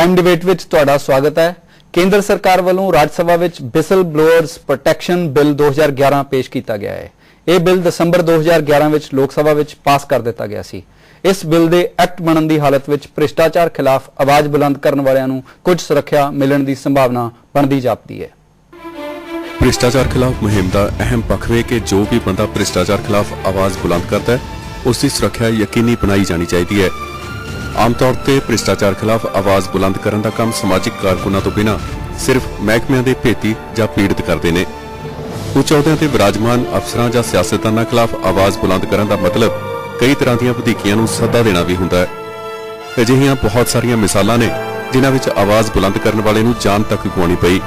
Prime debate विच तुहाडा स्वागत है। केंद्र सरकार वालों राज सभा विच विसल ब्लोअर्स प्रोटैक्शन बिल 2011 पेश किया गया है। यह बिल दसंबर 2011 विच लोक सभा विच पास कर दिता गया सी। इस बिल के एक्ट बनने की हालत विच भ्रिष्टाचार खिलाफ आवाज बुलंद करने वालियां नूं कुछ सुरक्षा मिलने की संभावना बनती जापदी है। भ्रिष्टाचार खिलाफ मुहिम का अहम पक्ष है कि जो भी बंदा भ्रिष्टाचार खिलाफ आवाज बुलंद करता है उसकी सुरक्षा यकीनी बनाई जानी चाहिए है। आमतौर पर भ्रिष्टाचार खिलाफ आवाज बुलंद करने का काम समाजिक कारकुनां तो बिना सिर्फ महकमिਆਂ ਦੇ ਭੇਤੀ ਜਾਂ पीड़ित करते हैं। ਉੱਚ ਅਹੁਦਿਆਂ ਤੇ ਵਿਰਾਜਮਾਨ ਅਫਸਰਾਂ ਜਾਂ ਸਿਆਸਤਦਾਨਾਂ ਖਿਲਾਫ ਆਵਾਜ਼ ਬੁਲੰਦ ਕਰਨ ਦਾ ਮਤਲਬ ਕਈ ਤਰ੍ਹਾਂ ਦੀਆਂ ਵਧੀਕੀਆਂ ਨੂੰ ਸੱਦਾ ਦੇਣਾ ਵੀ ਹੁੰਦਾ ਹੈ। ਅਜਿਹੀਆਂ ਬਹੁਤ ਸਾਰੀਆਂ ਮਿਸਾਲਾਂ ਨੇ ਜਿਨ੍ਹਾਂ ਵਿੱਚ ਆਵਾਜ਼ ਬੁਲੰਦ ਕਰਨ ਵਾਲੇ ਨੂੰ ਜਾਨ ਤੱਕ ਗਵਾਉਣੀ ਪਈ।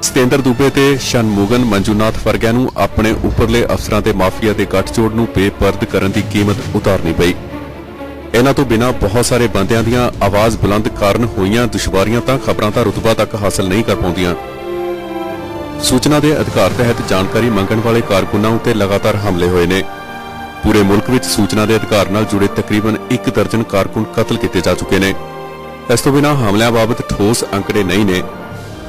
ਸਤੇਂਦਰ ਦੁਬੇ ਤੇ ਸ਼ਨਮੁਗਨ ਮੰਜੂਨਾਥ ਵਰਗਿਆਂ ਨੂੰ ਆਪਣੇ ਉੱਪਰਲੇ ਅਫਸਰਾਂ ਤੇ ਮਾਫੀਆ ਦੇ ਗੱਠਜੋੜ ਨੂੰ ਬੇਪਰਦ ਕਰਨ ਦੀ ਕੀਮਤ ਉਤਾਰਨੀ ਪਈ। इन्हां तो बिना बहुत सारे बंदियां दियां आवाज बुलंद कारण होईयां दुश्वारियां तां खबरां दा रुतबा तक हासिल नहीं कर पाउंदियां। सूचना के अधिकार तहत जानकारी मंगण वाले कारकुनां उत्ते लगातार हमले होए ने। पूरे मुल्क विच सूचना के अधिकार नाल जुड़े तकरीबन 1 दर्जन कारकुन कतल किए जा चुके ने। इस तो बिना हमलियां बाबत ठोस अंकड़े नहीं ने।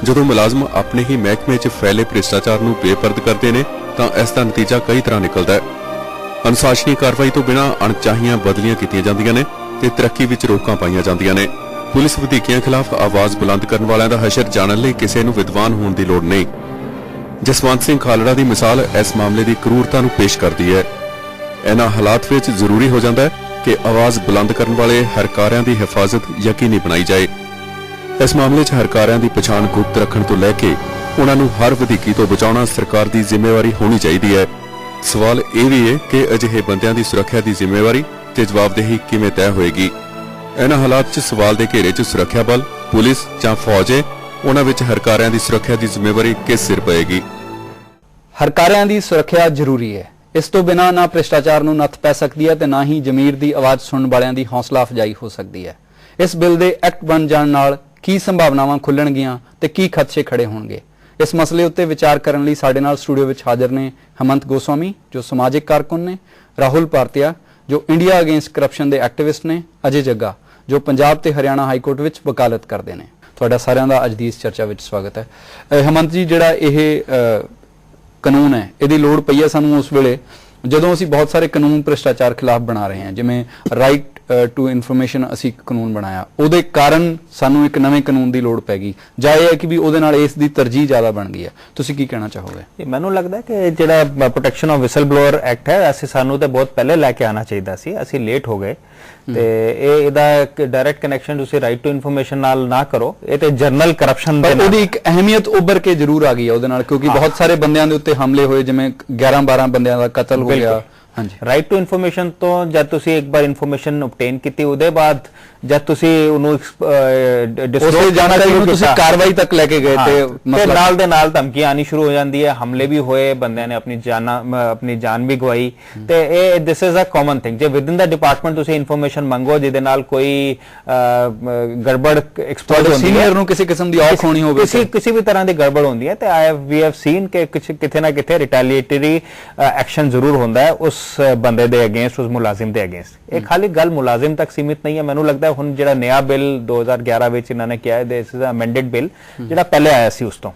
जदों मुलाजम अपने ही महकमे च फैले भ्रिष्टाचार नूं बेपरद करते हैं तां इसका नतीजा कई तरह निकलदा है। अनुशासनी कार्रवाई तो बिना अणचाहियां बदलियां कीतियां जांदियां ने ते तरक्की विच रोकां पाईयां जांदियां ने। पुलिस ਵਧੀਕੀਆਂ खिलाफ आवाज बुलंद करने वालियां दा हशर जानन लई किसी नूं विद्वान होण दी लोड़ नहीं। जसवंत सिंह खालड़ा दी मिसाल इस मामले की क्रूरता नूं पेश करती है। इन्हां हालात विच जरूरी हो जाता है कि आवाज बुलंद करने वाले हरकारियां दी हिफाजत यकीनी बनाई जाए। इस मामले च हरकारियां दी पछाण गुप्त रखण तो लैके उन्हां नूं हर ਵਧੀਕੀ तो बचाउणा सरकार दी जिम्मेवारी होनी चाहिए है। सवाल यह भी है कि अजिहे बंदियां दी सुरक्षा की जिम्मेवारी ते जवाबदेही किवें तय होएगी। इन्हां हालात च सवाल दे घेरे च सुरक्षा बल पुलिस जां फौज है, उन्हां विच हरकारियां दी सुरक्षा की जिम्मेवारी किस सिर पएगी। हरकारियां दी सुरक्षा जरूरी है। इस तो बिना ना भ्रिष्टाचार नूं नत्थ पै सकदी है ते ना ही जमीर की आवाज़ सुनने वालियां दी हौसला अफजाई हो सकती है। इस बिल के एक्ट बन जाण नाल की संभावनावां खुलणगीਆਂ ते की खदशे खड़े होणगे। इस मसले उत्ते विचार करने लई साडे नाल स्टूडियो विच हाजिर ने हेमंत गोस्वामी जो समाजिक कारकुन ने, राहुल भारतिया जो इंडिया अगेंस्ट करप्शन के एक्टिविस्ट ने, अजय जग्गा जो पंजाब ते हरियाणा हाई कोर्ट विच वकालत करते हैं। तुहाडा सारिਆਂ ਦਾ ਅੱਜ ਦੀ इस चर्चा विच स्वागत है। हेमंत जी, जिहड़ा ਇਹ कानून है ਇਹਦੀ ਲੋੜ ਪਈ ਹੈ ਸਾਨੂੰ ਉਸ ਵੇਲੇ ਜਦੋਂ ਅਸੀਂ बहुत सारे कानून भ्रिष्टाचार खिलाफ बना रहे हैं, जिवें राइट टू इन्फॉर्मेशन असी कानून बनाया, ਉਹਦੇ ਕਾਰਨ ਸਾਨੂੰ ਇੱਕ ਨਵੇਂ ਕਾਨੂੰਨ ਦੀ ਲੋੜ ਪੈ ਗਈ ਜਾਂ ਇਹ ਹੈ ਕਿ ਵੀ ਉਹਦੇ ਨਾਲ ਇਸ ਦੀ ਤਰਜੀਹ ਜ਼ਿਆਦਾ ਬਣ ਗਈ ਹੈ। ਤੁਸੀਂ ਕੀ ਕਹਿਣਾ ਚਾਹੋਗੇ? ਮੈਨੂੰ ਲੱਗਦਾ ਕਿ ਜਿਹੜਾ protection of whistle blower act ਹੈ ਅਸੀਂ ਸਾਨੂੰ ਤੇ ਬਹੁਤ ਪਹਿਲੇ ਲੈ ਕੇ ਆਣਾ ਚਾਹੀਦਾ ਸੀ। ਅਸੀਂ ਲੇਟ ਹੋ ਗਏ ਤੇ ਇਹਦਾ ਡਾਇਰੈਕਟ ਕਨੈਕਸ਼ਨ ਤੁਸੀਂ ਰਾਈਟ ਟੂ ਇਨਫੋਰਮੇਸ਼ਨ ਨਾਲ ਨਾ ਕਰੋ। ਇਹ ਤੇ ਜਰਨਲ ਕਰਪਸ਼ਨ ਦੇ ਨਾਲ ਉਹਦੀ ਇੱਕ ਅਹਿਮੀਅਤ ਉੱਭਰ ਕੇ ਜ਼ਰੂਰ ਆ ਗਈ ਹੈ ਉਹਦੇ ਨਾਲ, ਕਿਉਂਕਿ ਬਹੁਤ ਸਾਰੇ ਬੰਦਿਆਂ ਦੇ ਉੱਤੇ ਹਮਲੇ ਹੋਏ, ਜਿਵੇਂ 11-12 ਬੰਦਿਆਂ ਦਾ ਕਤਲ ਹੋ ਗਿਆ। ਹਾਂਜੀ, ਰਾਈਟ ਟੂ ਇਨਫੋਰਮੇਸ਼ਨ ਤੋਂ ਜਦ ਤੁਸੀਂ ਇੱਕ ਵਾਰ ਇਨਫੋਰਮੇਸ਼ਨ ਆਬਟੇਨ ਕੀਤੀ ਉਹਦੇ ਬਾਅਦ ਜਦ ਤੁਸੀਂ ਉਹਨੂੰ ਡਿਸਕਲੋਜ਼ ਜਾਣਕਾਰੀ ਨੂੰ ਤੁਸੀਂ ਕਾਰਵਾਈ ਤੱਕ ਲੈ ਕੇ ਗਏ ਤੇ ਨਾਲ ਦੇ ਨਾਲ ਧਮਕੀਆਂ ਆਣੀ ਸ਼ੁਰੂ ਹੋ ਜਾਂਦੀ ਹੈ। ਹਮਲੇ ਵੀ ਹੋਏ, ਬੰਦਿਆਂ ਨੇ ਆਪਣੀ ਜਾਨ ਵੀ ਗਵਾਈ ਤੇ ਇਹ this is a common thing. ਜੇ ਵਿਦਿਨ ਦਾ ਡਿਪਾਰਟਮੈਂਟ ਤੁਸੀਂ ਇਨਫੋਰਮੇਸ਼ਨ ਮੰਗੋ ਜਿਹਦੇ ਨਾਲ ਕੋਈ ਗੜਬੜ ਐਕਸਪੋਜ਼ ਹੁੰਦੀ ਹੈ, ਸੀਨੀਅਰ ਨੂੰ ਕਿਸੇ ਕਿਸਮ ਦੀ ਔਖ ਹੋਣੀ ਹੋਵੇ, ਕਿਸੇ ਵੀ ਤਰ੍ਹਾਂ ਦੀ ਗੜਬੜ ਹੁੰਦੀ ਹੈ ਤੇ ਵੀ ਹੈਵ ਸੀਨ ਕਿ ਕਿਤੇ ਨਾ ਕਿਤੇ ਰਿਟੈਲੀਏਟਰੀ ਐਕਸ਼ਨ ਜ਼ਰੂਰ ਹੁੰਦਾ ਹੈ ਉਸ ਬੰਦੇ ਦੇ ਅਗੇਂਸਟ, ਉਸ ਮੁਲਾਜ਼ਮ ਦੇ ਅਗੇਂਸਟ। ਇਹ ਖਾਲੀ ਗੱਲ ਮੁਲਾਜ਼ਮ ਤੱਕ ਸੀਮਿਤ ਨਹੀਂ ਹੈ। ਮੈਨੂੰ ਲੱਗਦਾ ਹੁਣ ਜਿਹੜਾ ਨया ਬਿੱਲ 2011 ਵਿੱਚ ਇਹਨਾਂ ਨੇ ਕਿਹਾ ਹੈ ਦਿਸ ਇਜ਼ ਅ ਅਮੈਂਡਡ ਬਿੱਲ, ਜਿਹੜਾ ਪਹਿਲੇ ਆਇਆ ਸੀ ਉਸ ਤੋਂ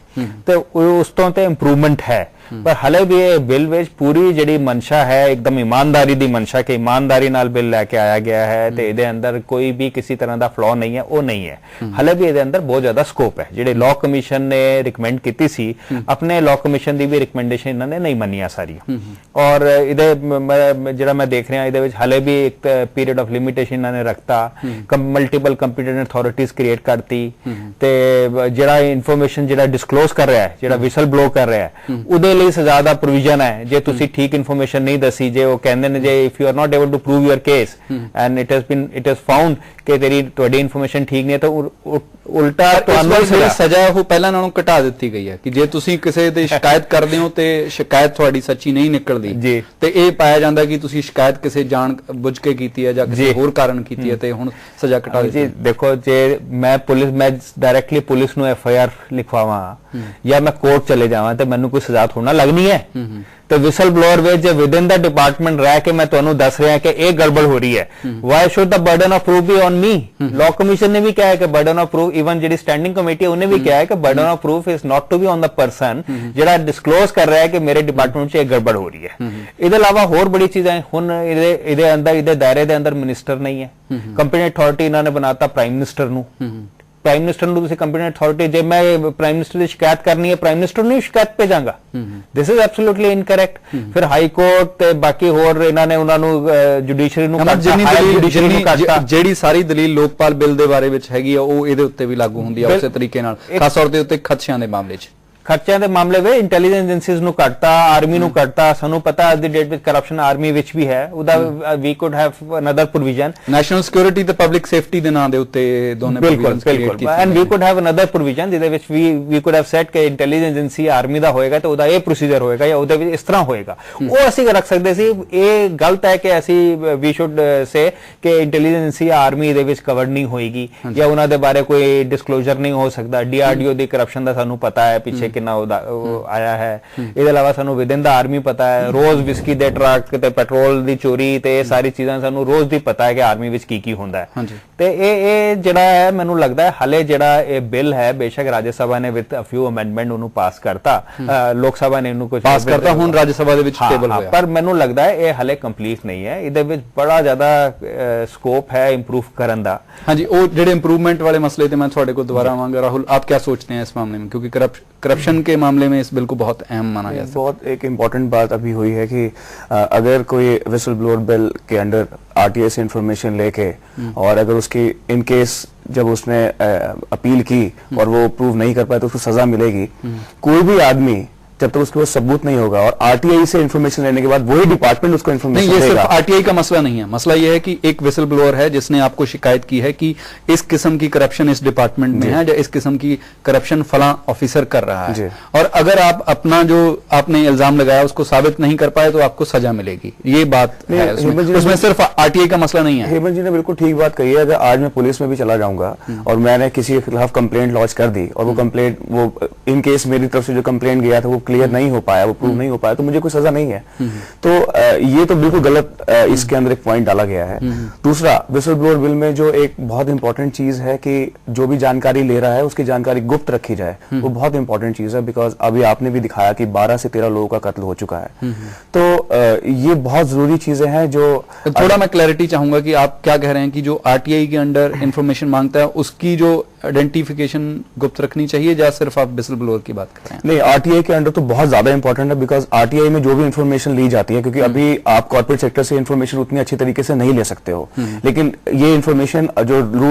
ਤੇ ਉਸ ਤੋਂ ਤੇ ਇੰਪਰੂਵਮੈਂਟ ਹੈ। पर हले भी ये बिल विच पूरी जिहड़ी मंशा है एकदम ईमानदारी दी मंशा कि ईमानदारी नाल बिल लैके आया गया है ते इहदे अंदर कोई भी किसी तरह दा फ्लॉ नहीं है, वो नहीं है। हले भी इहदे अंदर बहुत ज्यादा स्कोप है। जिहड़े लॉ कमीशन ने रिकमेंड कीती सी, अपने लॉ कमीशन दी भी रिकमेंडेशन इन्हां ने नहीं मन्नियां सारी और इहदे जिहड़ा मैं देख रहा इहदे विच हले भी एक पीरियड ऑफ लिमिटेशन इन्हां ने रखता, मल्टीपल कंपीटेंट अथॉरिटीज क्रिएट करती ते जिहड़ा इन्फॉर्मेशन जिहड़ा डिस्कलोज कर रहा है, जिहड़ा विसल ब्लो कर रहा है, उहदे ਲਈ ਸਜ਼ਾ ਦਾ ਪ੍ਰੋਵੀਜ਼ਨ ਹੈ। ਜੇ ਤੁਸੀਂ ਠੀਕ ਇਨਫੋਰਮੇਸ਼ਨ ਨਹੀਂ ਦੱਸੀ, ਜੇ ਉਹ ਕਹਿੰਦੇ ਨੇ ਜੇ if you are not able to prove your case and it has found ਕਿ ਤੁਹਾਡੀ ਇਨਫੋਰਮੇਸ਼ਨ ਠੀਕ ਨਹੀਂ ਹੈ ਤਾਂ ਉਲਟਾ ਤੁਹਾਨੂੰ ਸਜ਼ਾ ਉਹ ਪਹਿਲਾਂ ਨਾਲੋਂ ਘਟਾ ਦਿੱਤੀ ਗਈ ਹੈ ਕਿ ਜੇ ਤੁਸੀਂ ਕਿਸੇ ਦੀ ਸ਼ਿਕਾਇਤ ਕਰਦੇ ਹੋ ਤੇ ਸ਼ਿਕਾਇਤ ਤੁਹਾਡੀ ਸੱਚੀ ਨਹੀਂ ਨਿਕਲਦੀ ਤੇ ਇਹ ਪਾਇਆ ਜਾਂਦਾ ਕਿ ਤੁਸੀਂ ਸ਼ਿਕਾਇਤ ਕਿਸੇ ਜਾਣ ਬੁੱਝ ਕੇ ਕੀਤੀ ਹੈ ਜਾਂ ਕਿਸੇ ਹੋਰ ਕਾਰਨ ਕੀਤੀ ਹੈ ਤੇ ਹੁਣ ਸਜ਼ਾ ਘਟਾ ਦਿੱਤੀ। ਦੇਖੋ, ਜੇ ਮੈਂ ਡਾਇਰੈਕਟਲੀ ਪੁਲਿਸ ਨੂੰ ਐਫ ਆਈ ਆਰ ਲਿਖਵਾਵਾਂ ਜਾਂ ਮੈਂ ਕੋਰਟ ਚਲੇ ਜਾਵਾਂ ਤੇ ਮੈਨੂੰ ਕੋਈ ਸਜ਼ਾ थोड़ा लगनी है। तो विसल ब्लोअर वे जो विद इन द डिपार्टमेंट रह के मैं तुहानू दस रहा कि एक गड़बड़ हो रही है, why should the burden of proof be on me? Law commission ने भी कहा है कि बर्डन ऑफ प्रूफ, इवन जी स्टैंडिंग कमेटी है उन्हें भी कहा है कि burden of proof is not to be on the person ਜਿਹੜਾ डिस्कलोज कर रहा है कि मेरे डिपार्टमेंट से एक गड़बड़ हो रही है। ਇਹਦੇ ਇਲਾਵਾ ਹੋਰ ਬੜੀ ਚੀਜ਼ਾਂ ਹੁਣ ਇਹਦੇ ਅੰਦਰ ਇਹਦੇ ਦਾਇਰੇ ਦੇ ਅੰਦਰ ਮਿਨਿਸਟਰ ਨਹੀਂ ਹੈ, ਕੰਪੀਟੈਂਟ ਅਥਾਰਟੀ ਇਹਨਾਂ ਨੇ ਬਣਾਤਾ ਪ੍ਰਾਈਮ ਮਿਨਿਸਟਰ ਨੂੰ। प्राइम मिनिस्टर ਨੂੰ ਤੁਸੀਂ ਕੰਪੀਟੈਂਟ ਅਥਾਰਟੀ, ਜੇ ਮੈਂ ਪ੍ਰਾਈਮ ਮਿਨਿਸਟਰ ਦੀ ਸ਼ਿਕਾਇਤ ਕਰਨੀ ਹੈ ਪ੍ਰਾਈਮ ਮਿਨਿਸਟਰ ਨੂੰ ਸ਼ਿਕਾਇਤ ਭੇਜਾਂਗਾ, ਦਿਸ ਇਜ਼ ਐਬਸੋਲੂਟਲੀ ਇਨਕਰੈਕਟ। ਫਿਰ ਹਾਈ ਕੋਰਟ ਤੇ ਬਾਕੀ ਹੋਰ ਇਹਨਾਂ ਨੇ ਉਹਨਾਂ ਨੂੰ ਜੁਡੀਸ਼ਰੀ ਨੂੰ ਜਿਹੜੀ ਸਾਰੀ ਦਲੀਲ ਲੋਕਪਾਲ ਬਿੱਲ ਦੇ ਬਾਰੇ ਵਿੱਚ ਹੈਗੀ ਆ ਉਹ ਇਹਦੇ ਉੱਤੇ ਵੀ ਲਾਗੂ ਹੁੰਦੀ ਆ ਉਸੇ ਤਰੀਕੇ ਨਾਲ, ਖਾਸ ਤੌਰ ਤੇ ਉੱਤੇ ਖਦਸ਼ਿਆਂ ਦੇ ਮਾਮਲੇ 'ਚ। ਖਰਚਿਆਂ ਦੇ ਮਾਮਲੇ ਵਿੱਚ ਇੰਟੈਲੀਜੈਂਸ ਏਜੰਸੀਜ਼ ਨੂੰ ਕੱਟਤਾ, ਆਰਮੀ ਨੂੰ ਕੱਟਤਾ। ਸਾਨੂੰ ਪਤਾ ਅੱਜ ਦੀ ਡੇਟ ਵਿੱਚ ਕਰਪਸ਼ਨ ਆਰਮੀ ਵਿੱਚ ਵੀ ਹੈ, ਉਹਦਾ we could have another provision. National security ਤੇ ਪਬਲਿਕ ਸੇਫਟੀ ਦੇ ਨਾਂ ਦੇ ਉੱਤੇ ਦੋਨੇ ਪ੍ਰੋਵੀਜ਼ਨਸ ਬਿਲਕੁਲ, and we could have another provision ਜਿਹਦੇ ਵਿੱਚ ਵੀ ਕੁਡ ਹੈਵ ਸੈਟ ਕਿ ਇੰਟੈਲੀਜੈਂਸ ਏਜੰਸੀ ਆਰਮੀ ਦਾ ਹੋਏਗਾ ਤੇ ਉਹਦਾ ਇਹ ਪ੍ਰੋਸੀਜਰ ਹੋਏਗਾ ਜਾਂ ਉਹਦੇ ਵਿੱਚ ਇਸ ਤਰ੍ਹਾਂ ਹੋਏਗਾ। ਉਹ ਅਸੀਂ ਰੱਖ ਸਕਦੇ ਸੀ। ਇਹ ਗਲਤ ਹੈ ਕਿ ਅਸੀਂ ਵੀ ਸ਼ੁਡ ਸੇ ਕਿ ਇੰਟੈਲੀਜੈਂਸ ਏਜੰਸੀ ਆਰਮੀ ਦੇ ਵਿੱਚ ਕਵਰਡ ਨਹੀਂ ਹੋਏਗੀ ਜਾਂ ਉਹਨਾਂ ਦੇ ਬਾਰੇ ਕੋਈ ਡਿਸਕਲੋਜ਼ਰ ਨਹੀਂ ਹੋ ਸਕਦਾ। ਡੀਆਰਡੀਓ ਦੀ ਕਰਪਸ਼ਨ ਦਾ ਸਾਨੂੰ ਪਤਾ ਹੈ ਪਿੱਛੇ ਕਿੰਨਾ ਆਇਆ ਹੈ। ਇਹਦੇ ਇਲਾਵਾ ਸਾਨੂੰ ਵਿਦਿਨ ਦਾ ਆਰਮੀ ਪਤਾ ਹੈ, ਰੋਜ਼ ਵਿਸਕੀ ਦੇ ਟਰੱਕ ਤੇ ਪੈਟਰੋਲ ਦੀ ਚੋਰੀ ਤੇ ਇਹ ਸਾਰੀ ਚੀਜ਼ਾਂ ਸਾਨੂੰ ਰੋਜ਼ ਦੀ ਪਤਾ ਹੈ ਕਿ ਆਰਮੀ ਵਿੱਚ ਕੀ ਕੀ ਹੁੰਦਾ ਹੈ। ਤੇ ਇਹ ਜਿਹੜਾ ਹੈ ਮੈਨੂੰ ਲੱਗਦਾ ਹੈ ਹਾਲੇ ਜਿਹੜਾ ਇਹ ਬਿੱਲ ਹੈ ਬੇਸ਼ੱਕ ਰਾਜ ਸਭਾ ਨੇ ਵਿਦ ਅ ਫਿਊ ਅਮੈਂਡਮੈਂਟ ਉਹਨੂੰ ਪਾਸ ਕਰਤਾ, ਲੋਕ ਸਭਾ ਨੇ ਇਹਨੂੰ ਕੁਝ ਪਾਸ ਕਰਤਾ, ਹੁਣ ਰਾਜ ਸਭਾ ਦੇ ਵਿੱਚ ਟੇਬਲ ਹੋਇਆ, ਪਰ ਮੈਨੂੰ ਲੱਗਦਾ ਹੈ ਇਹ ਹਾਲੇ ਕੰਪਲੀਟ ਨਹੀਂ ਹੈ। ਇਹਦੇ ਵਿੱਚ ਬੜਾ ਜ਼ਿਆਦਾ ਸਕੋਪ ਹੈ ਇੰਪਰੂਵ ਕਰਨ ਦਾ। ਹਾਂਜੀ, ਉਹ ਜਿਹੜੇ इंप्रूवमेंट वाले मसले थे मैं थोड़े को दोबारा आऊंगा। राहुल, आप क्या सोचते हैं इस मामले में, क्योंकि करप्शन के मामले में इस बिल को बहुत अहम माना गया। बहुत एक इम्पॉर्टेंट बात अभी हुई है कि अगर कोई विसल ब्लोअर बिल के अंडर आरटीआई से इंफॉर्मेशन लेके और अगर उसकी इन केस जब उसने अपील की और वो प्रूव नहीं कर पाए तो उसको सजा मिलेगी। कोई भी आदमी जब तक उसके पास सबूत नहीं होगा और आरटीआई से इन्फॉर्मेशन लेने के बाद वही डिपार्टमेंट उसको इन्फॉर्मेशन देगा। ये सिर्फ आरटीआई का मसला नहीं है, मसला ये है कि एक विसल ब्लोअर है जिसने आपको शिकायत की है कि इस किस्म की करप्शन इस डिपार्टमेंट में है या इस किस्म की करप्शन फला ऑफिसर कर रहा है, और अगर आप अपना जो आपने इल्जाम लगाया उसको साबित नहीं कर पाए तो आपको सजा मिलेगी। ये बात है उसमें सिर्फ आरटीआई का मसला नहीं है। हेमंत जी ने बिल्कुल ठीक बात कही है। अगर आज मैं पुलिस में भी चला जाऊंगा और मैंने किसी के खिलाफ कंप्लेंट लॉन्च कर दी और वो कंप्लेंट वो इन केस मेरी तरफ से जो कंप्लेंट गया था वो क्लियर नहीं हो पाया, वो प्रूव नहीं हो पाया, तो मुझे कोई सजा नहीं है। तो ये तो बिल्कुल गलत इसके अंदर एक पॉइंट डाला गया है। दूसरा, विसल ब्लोअर बिल में जो एक बहुत इंपॉर्टेंट चीज है कि जो भी जानकारी ले रहा है उसकी जानकारी गुप्त रखी जाए, वो बहुत इंपॉर्टेंट चीज है। बिकॉज अभी आपने भी दिखाया कि 12 से 13 लोगों का कत्ल हो चुका है, तो ये बहुत जरूरी चीजें हैं। जो थोड़ा मैं क्लैरिटी चाहूंगा कि आप क्या कह रहे हैं कि जो आरटीआई के अंडर इंफॉर्मेशन मांगता है उसकी जो आइडेंटिफिकेशन गुप्त रखनी चाहिए या सिर्फ आप विसल ब्लोअर की बात कर रहे हैं? नहीं, आरटीआई के अंडर तो बहुत ज्यादा इंपॉर्टेंट है। बिकॉज आरटीआई में जो भी इंफॉर्मेशन ली जाती है, क्योंकि अभी आप कॉर्पोरेट सेक्टर से इंफॉर्मेशन उतनी अच्छी तरीके से नहीं ले सकते हो, लेकिन ये इंफॉर्मेशन जो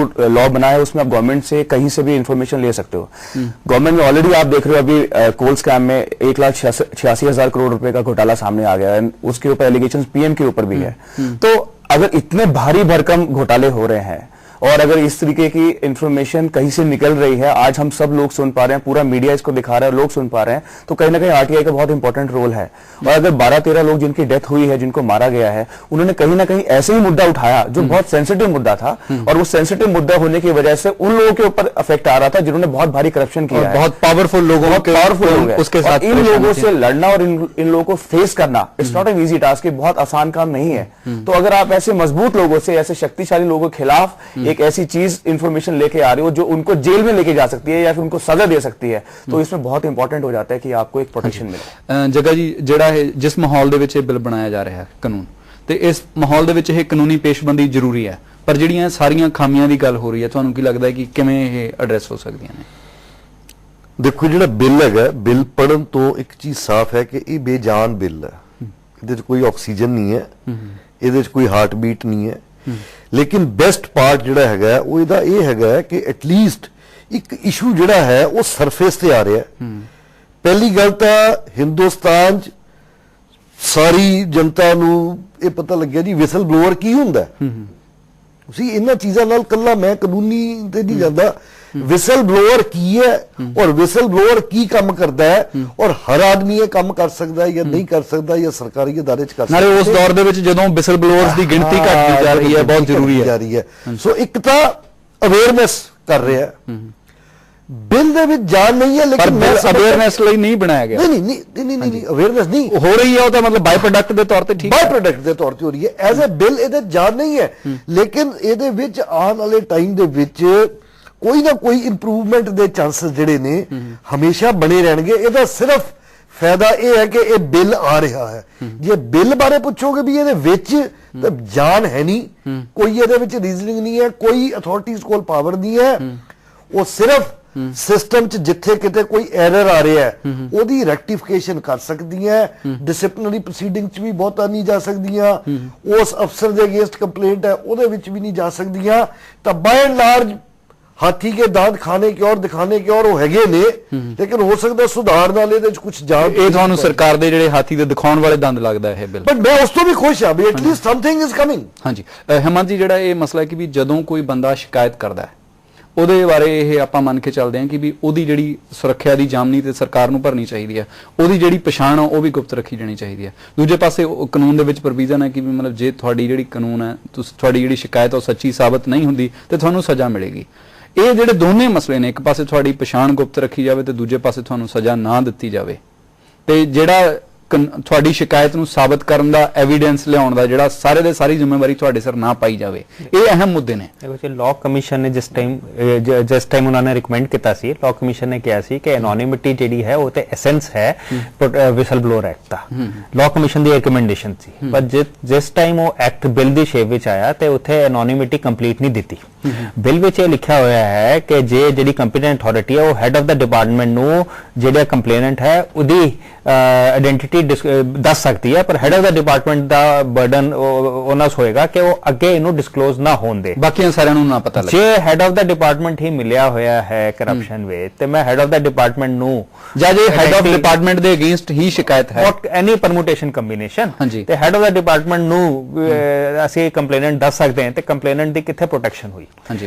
लॉ बना है उसमें आप गवर्नमेंट से कहीं से भी इंफॉर्मेशन ले सकते हो। गवर्नमेंट में ऑलरेडी आप देख रहे हो अभी कोल स्कैम में 1,86,000 करोड़ रुपए का घोटाला सामने आ गया है, उसके ऊपर एलिगेशन पीएम के ऊपर भी है। तो अगर इतने भारी भरकम घोटाले हो रहे हैं और अगर इस तरीके की इंफॉर्मेशन कहीं से निकल रही है, आज हम सब लोग सुन पा रहे हैं, पूरा मीडिया इसको दिखा रहा है, लोग सुन पा रहे हैं, तो कहीं ना कहीं आरटीआई का बहुत इंपॉर्टेंट रोल है। और अगर 12-13 लोग जिनकी डेथ हुई है, जिनको मारा गया है, उन्होंने कहीं ना कहीं ऐसे ही मुद्दा उठाया जो बहुत सेंसिटिव मुद्दा था, और वो सेंसिटिव मुद्दा होने की वजह से उन लोगों के ऊपर अफेक्ट आ रहा था जिन्होंने बहुत भारी करप्शन किया है, बहुत पावरफुल लोग उसके साथ। इन लोगों से लड़ना और इन लोगों को फेस करना it's not an easy task, बहुत आसान काम नहीं है। तो अगर आप ऐसे मजबूत लोगों से, ऐसे शक्तिशाली लोगों के खिलाफ एक ऐसी चीज इंफॉर्मेशन लेके आ रहे हो जो उनको जेल में लेके जा सकती है या फिर उनको सजा दे सकती है, तो इसमें बहुत इंपॉर्टेंट हो जाता है कि आपको एक प्रोटेक्शन मिले। जगह जी, ਜਿਹੜਾ ਹੈ ਜਿਸ ਮਾਹੌਲ ਦੇ ਵਿੱਚ ਇਹ ਬਿੱਲ ਬਣਾਇਆ ਜਾ ਰਿਹਾ ਹੈ ਕਾਨੂੰਨ, ਤੇ ਇਸ ਮਾਹੌਲ ਦੇ ਵਿੱਚ ਇਹ ਕਾਨੂੰਨੀ ਪੇਸ਼ਬੰਦੀ ਜ਼ਰੂਰੀ ਹੈ, ਪਰ ਜਿਹੜੀਆਂ ਸਾਰੀਆਂ ਖਾਮੀਆਂ ਦੀ ਗੱਲ ਹੋ ਰਹੀ ਹੈ, ਤੁਹਾਨੂੰ ਕੀ ਲੱਗਦਾ ਹੈ ਕਿ ਕਿਵੇਂ ਇਹ ਐਡਰੈਸ ਹੋ ਸਕਦੀਆਂ ਨੇ? ਦੇਖੋ, ਜਿਹੜਾ ਬਿੱਲ ਹੈਗਾ, ਬਿੱਲ ਪੜਨ ਤੋਂ ਇੱਕ ਚੀਜ਼ ਸਾਫ਼ ਹੈ ਕਿ ਇਹ ਬੇਜਾਨ ਬਿੱਲ ਹੈ। ਇਹਦੇ 'ਚ ਕੋਈ ਆਕਸੀਜਨ ਨਹੀਂ ਹੈ, ਇਹਦੇ 'ਚ ਕੋਈ ਹਾਰਟ ਬੀਟ ਨਹੀਂ ਹੈ। ਲੇਕਿਨ ਬੈਸਟ ਪਾਰਟ ਜਿਹੜਾ ਹੈਗਾ ਉਹ ਇਹਦਾ ਇਹ ਹੈਗਾ ਕਿ ਐਟਲੀਸਟ ਇੱਕ ਇਸ਼ੂ ਜਿਹੜਾ ਹੈ ਉਹ ਸਰਫੇਸ ਤੇ ਆ ਰਿਹਾ। ਪਹਿਲੀ ਗੱਲ ਤਾਂ ਹਿੰਦੁਸਤਾਨ 'ਚ ਸਾਰੀ ਜਨਤਾ ਨੂੰ ਇਹ ਪਤਾ ਲੱਗਿਆ ਜੀ ਵਿਸਲ ਬਲੋਅਰ ਕੀ ਹੁੰਦਾ। ਤੁਸੀਂ ਇਹਨਾਂ ਚੀਜ਼ਾਂ ਨਾਲ ਕੱਲਾ ਮੈਂ ਕਾਨੂੰਨੀ ਤੇ ਨਹੀਂ ਜਾਂਦਾ, ਵਿਸਲ ਬਲੋਅਰ ਕੀ ਹੈ ਔਰ ਵਿਸਲ ਬਲੋਅਰ ਕੀ ਕੰਮ ਕਰਦਾ ਹੈ, ਔਰ ਹਰ ਆਦਮੀ ਇਹ ਕੰਮ ਕਰ ਸਕਦਾ ਹੈ ਜਾਂ ਨਹੀਂ ਕਰ ਸਕਦਾ, ਜਾਂ ਸਰਕਾਰੀ ਅਦਾਰੇ 'ਚ ਕਰ ਸਕਦਾ। ਨਾਲੇ ਉਸ ਦੌਰ ਦੇ ਵਿੱਚ ਜਦੋਂ ਵਿਸਲ ਬਲੋਅਰਸ ਦੀ ਗਿਣਤੀ ਘਟਦੀ ਜਾ ਰਹੀ ਹੈ, ਬਹੁਤ ਜ਼ਰੂਰੀ ਹੈ। ਸੋ ਇੱਕ ਤਾਂ ਅਵੇਅਰਨੈਸ ਕਰ ਰਿਹਾ, ਬਿੱਲ ਦੇ ਵਿੱਚ ਜਾਨ ਨਹੀਂ ਹੈ, ਪਰ ਲੇਕਿਨ ਬਿੱਲ ਅਵੇਅਰਨੈਸ ਲਈ ਨਹੀਂ ਬਣਾਇਆ ਗਿਆ। ਨਹੀਂ ਅਵੇਅਰਨੈਸ ਨਹੀਂ ਹੋ ਰਹੀ ਹੈ, ਉਹ ਤਾਂ ਮਤਲਬ ਬਾਈ ਪ੍ਰੋਡਕਟ ਦੇ ਤੌਰ ਤੇ ਠੀਕ ਬਾਈ ਪ੍ਰੋਡਕਟ ਦੇ ਤੌਰ ਤੇ ਹੋ ਰਹੀ ਹੈ। ਐਜ਼ ਅ ਬਿੱਲ ਇਹਦੇ ਜਾਨ ਨਹੀਂ ਹੈ, ਲੇਕਿਨ ਇਹਦੇ ਵਿੱਚ ਆਉਣ ਵਾਲੇ ਟਾਈਮ ਦੇ ਵਿੱਚ ਕੋਈ ਨਾ ਕੋਈ ਇੰਪਰੂਵਮੈਂਟ ਦੇ ਚਾਂਸਸ ਜਿਹੜੇ ਨੇ ਹਮੇਸ਼ਾ ਬਣੇ ਰਹਿਣਗੇ। ਇਹਦਾ ਸਿਰਫ ਫਾਇਦਾ ਇਹ ਹੈ ਕਿ ਇਹ ਬਿੱਲ ਆ ਰਿਹਾ ਹੈ। ਜੇ ਬਿੱਲ ਬਾਰੇ ਪੁੱਛੋਗੇ ਵੀ ਇਹਦੇ ਵਿੱਚ ਤਾਂ ਜਾਨ ਹੈ ਨਹੀਂ, ਕੋਈ ਇਹਦੇ ਵਿੱਚ ਰੀਜ਼ਨਿੰਗ ਨਹੀਂ ਹੈ, ਕੋਈ ਅਥਾਰਟੀਜ਼ ਕੋਲ ਪਾਵਰ ਨਹੀਂ ਹੈ। ਉਹ ਸਿਰਫ ਸਿਸਟਮ 'ਚ ਜਿੱਥੇ ਕਿਤੇ ਕੋਈ ਐਰਰ ਆ ਰਿਹਾ ਹੈ ਉਹਦੀ ਰੈਕਟੀਫਿਕੇਸ਼ਨ ਕਰ ਸਕਦੀਆਂ, ਡਿਸਪਲਿਨਰੀ ਪ੍ਰੋਸੀਡਿੰਗ 'ਚ ਵੀ ਬਹੁਤਾ ਨਹੀਂ ਜਾ ਸਕਦੀਆਂ, ਉਸ ਅਫਸਰ ਦੇ ਅਗੇਂਸਟ ਕੰਪਲੇਂਟ ਹੈ ਉਹਦੇ ਵਿੱਚ ਵੀ ਨਹੀਂ ਜਾ ਸਕਦੀਆਂ। ਤਾਂ ਬਾਏ ਐਂਡ ਲਾਰਜ ਹਾਥੀ ਕੇ ਦਾंत ਖਾਣੇ ਕੇ ਔਰ ਦਿਖਾਣੇ ਕੇ ਔਰ ਉਹ ਹੈਗੇ ਨੇ, ਲੇਕਿਨ ਹੋ ਸਕਦਾ ਸੁਧਾਰ ਨਾਲ ਇਹਦੇ 'ਚ ਕੁਝ ਜਾਣ। ਇਹ ਤੁਹਾਨੂੰ ਸਰਕਾਰ ਦੇ ਜਿਹੜੇ ਹਾਥੀ ਦੇ ਦਿਖਾਉਣ ਵਾਲੇ ਦੰਦ ਲੱਗਦਾ ਇਹ ਬਿੱਲ, ਬਟ ਮੈਂ ਉਸ ਤੋਂ ਵੀ ਖੁਸ਼ ਹਾਂ ਵੀ ਐਟਲੀਸਟ ਸਮਥਿੰਗ ਇਜ਼ ਕਮਿੰਗ। ਹਾਂਜੀ ਹੇਮੰਤ ਜੀ, ਜਿਹੜਾ ਇਹ ਮਸਲਾ ਹੈ ਕਿ ਵੀ ਜਦੋਂ ਕੋਈ ਬੰਦਾ ਸ਼ਿਕਾਇਤ ਕਰਦਾ ਹੈ ਉਹਦੇ ਬਾਰੇ ਇਹ ਆਪਾਂ ਮੰਨ ਕੇ ਚੱਲਦੇ ਹਾਂ ਕਿ ਵੀ ਉਹਦੀ ਜਿਹੜੀ ਸੁਰੱਖਿਆ ਦੀ ਜਾਮਨੀ ਤੇ ਸਰਕਾਰ ਨੂੰ ਭਰਨੀ ਚਾਹੀਦੀ ਹੈ, ਉਹਦੀ ਜਿਹੜੀ ਪਛਾਣ ਆ ਉਹ ਵੀ ਗੁਪਤ ਰੱਖੀ ਜਾਣੀ ਚਾਹੀਦੀ ਹੈ। ਦੂਜੇ ਪਾਸੇ ਕਾਨੂੰਨ ਦੇ ਵਿੱਚ ਪ੍ਰੋਵੀਜ਼ਨ ਹੈ ਕਿ ਵੀ ਮਤਲਬ ਜੇ ਤੁਹਾਡੀ ਜਿਹੜੀ ਕਾਨੂੰਨ ਹੈ, ਤੁਹਾਡੀ ਜਿਹੜੀ ਸ਼ਿਕਾਇਤ ਉਹ ਸੱਚੀ ਸਾਬਤ ਨਹੀਂ ਹੁੰਦੀ ਤੇ ਤੁਹਾਨੂੰ ਸਜ਼ਾ ਮਿਲੇਗੀ। ਇਹ ਜਿਹੜੇ ਦੋਨੇ ਮਸਲੇ ਨੇ, ਇੱਕ ਪਾਸੇ ਤੁਹਾਡੀ ਪਛਾਣ ਗੁਪਤ ਰੱਖੀ ਜਾਵੇ ਤੇ ਦੂਜੇ ਪਾਸੇ ਤੁਹਾਨੂੰ ਸਜ਼ਾ ਨਾ ਦਿੱਤੀ ਜਾਵੇ, ਤੇ ਜਿਹੜਾ ਤੁਹਾਡੀ ਸ਼ਿਕਾਇਤ ਨੂੰ ਸਾਬਤ ਕਰਨ ਦਾ ਐਵੀਡੈਂਸ ਲਿਆਉਣ ਦਾ ਜਿਹੜਾ ਸਾਰੇ ਦੇ ਸਾਰੀ ਜ਼ਿੰਮੇਵਾਰੀ ਤੁਹਾਡੇ ਸਿਰ ਨਾ ਪਾਈ ਜਾਵੇ, ਇਹ ਅਹਿਮ ਮੁੱਦੇ ਨੇ। ਦੇਖੋ ਲਾਅ ਕਮਿਸ਼ਨ ਨੇ ਜਿਸ ਟਾਈਮ ਉਹਨਾਂ ਨੇ ਰਿਕਮੈਂਡ ਕੀਤਾ ਸੀ, ਲਾਅ ਕਮਿਸ਼ਨ ਨੇ ਕਿਹਾ ਸੀ ਕਿ ਐਨੋਨਿਮਿਟੀ ਜਿਹੜੀ ਹੈ ਉਹ ਤੇ ਐਸੈਂਸ ਹੈ ਵਿਸਲ ਬਲੋਅਰ ਐਕਟ ਦਾ। ਲਾਅ ਕਮਿਸ਼ਨ ਦੀ ਰਿਕਮੈਂਡੇਸ਼ਨ ਸੀ, ਪਰ ਜਿਸ ਟਾਈਮ ਉਹ ਐਕਟ ਬਿੱਲ ਦੀ ਸ਼ੇਪ ਵਿੱਚ ਆਇਆ ਤੇ ਉੱਥੇ ਐਨੋਨਿਮਿਟੀ ਕੰਪਲੀਟ ਨਹੀਂ ਦਿੱਤੀ। ਬਿੱਲ ਵਿੱਚ ਇਹ ਲਿਖਿਆ ਹੋਇਆ ਹੈ ਕਿ ਜੇ ਜਿਹੜੀ ਕੰਪੀਟੈਂਟ ਅਥਾਰਟੀ ਹੈ ਉਹ ਹੈਡ ਆਫ ਦਾ ਡਿਪਾਰਟਮੈਂਟ ਨੂੰ ਜਿਹੜਾ ਕੰਪਲੇਨੈਂਟ ਹੈ ਉਹਦੀ ਆਇਡੈਂਟੀਟੀ ਦੱਸ ਸਕਦੀ ਹੈ, ਪਰ head of the department the burden ਉਹਨਾਂ ਹੋਏਗਾ ਕਿ ਉਹ ਅੱਗੇ ਇਹਨੂੰ ਡਿਸਕਲੋਜ਼ ਨਾ ਹੋਣ ਦੇ, ਬਾਕੀਆਂ ਸਾਰਿਆਂ ਨੂੰ ਨਾ ਪਤਾ ਲੱਗੇ। ਜੇ ਹੈਡ ਆਫ ਦਾ ਡਿਪਾਰਟਮੈਂਟ ਹੀ ਮਿਲਿਆ ਹੋਇਆ ਹੈ ਕਰਪਸ਼ਨ ਵਿੱਚ ਤੇ ਮੈਂ ਹੈਡ ਆਫ ਦਾ ਡਿਪਾਰਟਮੈਂਟ ਨੂੰ ਜਾਂ ਜੇ ਹੈਡ ਆਫ ਡਿਪਾਰਟਮੈਂਟ ਦੇ ਅਗੇਂਸਟ ਹੀ ਸ਼ਿਕਾਇਤ ਹੈ, ਐਨੀ ਪਰਮੂਟੇਸ਼ਨ ਕੰਬੀਨੇਸ਼ਨ, ਹਾਂਜੀ, ਤੇ ਹੈਡ ਆਫ ਦਾ ਡਿਪਾਰਟਮੈਂਟ ਨੂੰ ਅਸੀਂ ਕੰਪਲੇਨੈਂਟ ਦੱਸ ਸਕਦੇ ਹਾਂ ਤੇ ਕੰਪਲੇਨੈਂਟ ਦੀ ਕਿੱਥੇ ਪ੍ਰੋਟੈਕਸ਼ਨ ਹੋਈ।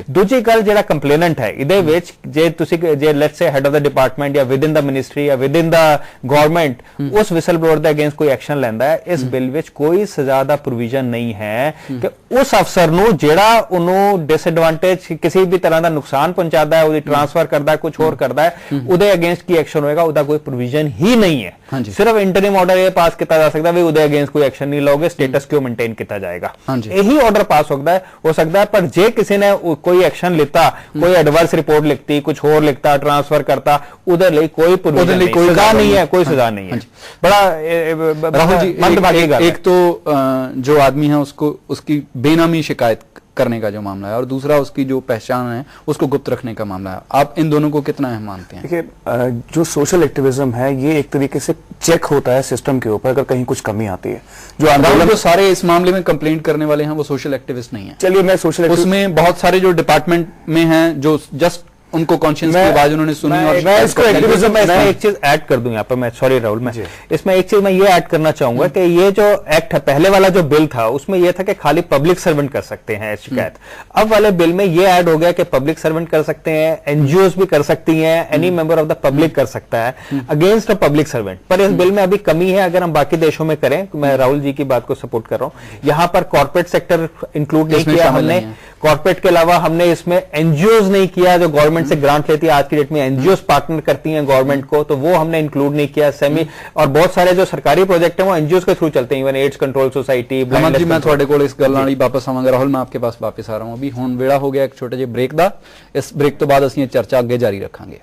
ਦੂਜੀ ਗੱਲ, ਜਿਹੜਾ ਕੰਪਲੇਨੈਂਟ ਹੈ ਇਹਦੇ ਵਿੱਚ ਜੇ ਤੁਸੀਂ ਜੇ let's say head of the department ਜਾਂ ਵਿਦ ਇਨ ਦਾ ਮਿਨਿਸਟਰੀ ਜਾਂ ਵਿਦ ਇਨ ਦਾ ਗਵਰਨਮੈਂਟ ਉਸ ਵਿਸਲ ਬਲੋਅਰ ਦੇ ਅਗੇਂਸਟ ਕੋਈ ਐਕਸ਼ਨ ਲੈਂਦਾ ਹੈ, ਇਸ ਬਿੱਲ ਵਿੱਚ ਕੋਈ ਸਜ਼ਾ ਦਾ ਪ੍ਰੋਵੀਜ਼ਨ ਨਹੀਂ ਹੈ ਕਿ ਉਸ ਅਫਸਰ ਨੂੰ ਜਿਹੜਾ ਉਹਨੂੰ ਡਿਸਐਡਵਾਂਟੇਜ ਕਿਸੇ ਵੀ ਤਰ੍ਹਾਂ ਦਾ ਨੁਕਸਾਨ ਪਹੁੰਚਾਦਾ ਹੈ, ਉਹਦੀ ਟ੍ਰਾਂਸਫਰ ਕਰਦਾ ਹੈ, ਕੁਝ ਹੋਰ ਕਰਦਾ ਹੈ, ਉਹਦੇ ਅਗੇਂਸਟ ਕੀ ਐਕਸ਼ਨ ਹੋਏਗਾ, ਉਹਦਾ ਕੋਈ ਪ੍ਰੋਵੀਜ਼ਨ ਹੀ ਨਹੀਂ ਹੈ। ਸਿਰਫ ਇੰਟਰਿਮ ਆਰਡਰ ਇਹ ਪਾਸ ਕੀਤਾ ਜਾ ਸਕਦਾ ਵੀ ਉਹਦੇ ਅਗੇਂਸਟ ਕੋਈ ਐਕਸ਼ਨ ਨਹੀਂ ਲਓਗੇ, ਸਟੇਟਸ ਕਿਉਂ ਮੇਨਟੇਨ ਕੀਤਾ ਜਾਏਗਾ, ਇਹੀ ਆਰਡਰ ਪਾਸ ਹੋ ਸਕਦਾ ਹੈ। ਪਰ ਜੇ ਕਿਸੇ ਨੇ ਕੋਈ ਐਕਸ਼ਨ ਲਿੱਤਾ, ਕੋਈ ਐਡਵਰਸ ਰਿਪੋर्ट लिखती, कुछ और लिखता, ट्रांसफर करता, उधर लिए कोई सजा नहीं है, कोई सजा नहीं है। बड़ा राहुल जी, एक तो जो आदमी है उसको उसकी बेनामी शिकायत करने का जो मामला है और दूसरा उसकी जो पहचान है उसको गुप्त रखने का मामला है, आप इन दोनों को कितना अहम मानते हैं? देखिए, जो सोशल एक्टिविज्म है ये एक तरीके से चेक होता है सिस्टम के ऊपर अगर कहीं कुछ कमी आती है। जो आंदोलन, जो सारे इस मामले में कंप्लेंट करने वाले हैं वो सोशल एक्टिविस्ट नहीं है। चलिए, मैं सोशल उसमें बहुत सारे जो डिपार्टमेंट में हैं जो जस्ट उनको कॉन्शियस की आवाज उन्होंने सुनी और मैं इसको एक्टिविज्म में एक चीज ऐड कर दूं यहाँ पर, मैं सॉरी राहुल, मैं इसमें एक चीज मैं ये ऐड करना चाहूंगा कि ये जो एक्ट है, पहले वाला जो बिल था उसमें ये था कि खाली पब्लिक सर्वेंट कर सकते हैं शिकायत। अब वाले बिल में ये ऐड हो गया कि पब्लिक सर्वेंट कर सकते हैं, एनजीओज भी कर सकती हैं, any member of the public कर सकता है अगेंस्ट अ पब्लिक सर्वेंट। पर इस बिल में अभी कमी है, अगर हम बाकी देशों में करें, मैं राहुल जी की बात को सपोर्ट कर रहा हूं, यहाँ पर कॉर्पोरेट सेक्टर इंक्लूड नहीं किया हमने, कॉर्पोरेट के अलावा हमने इसमें एनजीओज नहीं किया जो गवर्नमेंट से ग्रांट लेती है। आज की डेट में एनजीओज पार्टनर करती हैं गवर्नमेंट को, तो वो हमने इंक्लूड नहीं किया। सेमी और बहुत सारे जो सरकारी प्रोजेक्ट हैं वो एनजीओज के थ्रू चलते हैं, even AIDS control society. Hemant ji, मैं थोड़े को इस गल नाल ही वापस आवांगा। राहुल, मैं आपके पास वापस आ रहा हूं। अभी हुण वेला हो गया एक छोटे ਜਿਹੇ ब्रेक ਦਾ। इस ब्रेक तो बाद ਅਸੀਂ ਇਹ ਚਰਚਾ ਅੱਗੇ ਜਾਰੀ ਰੱਖਾਂਗੇ।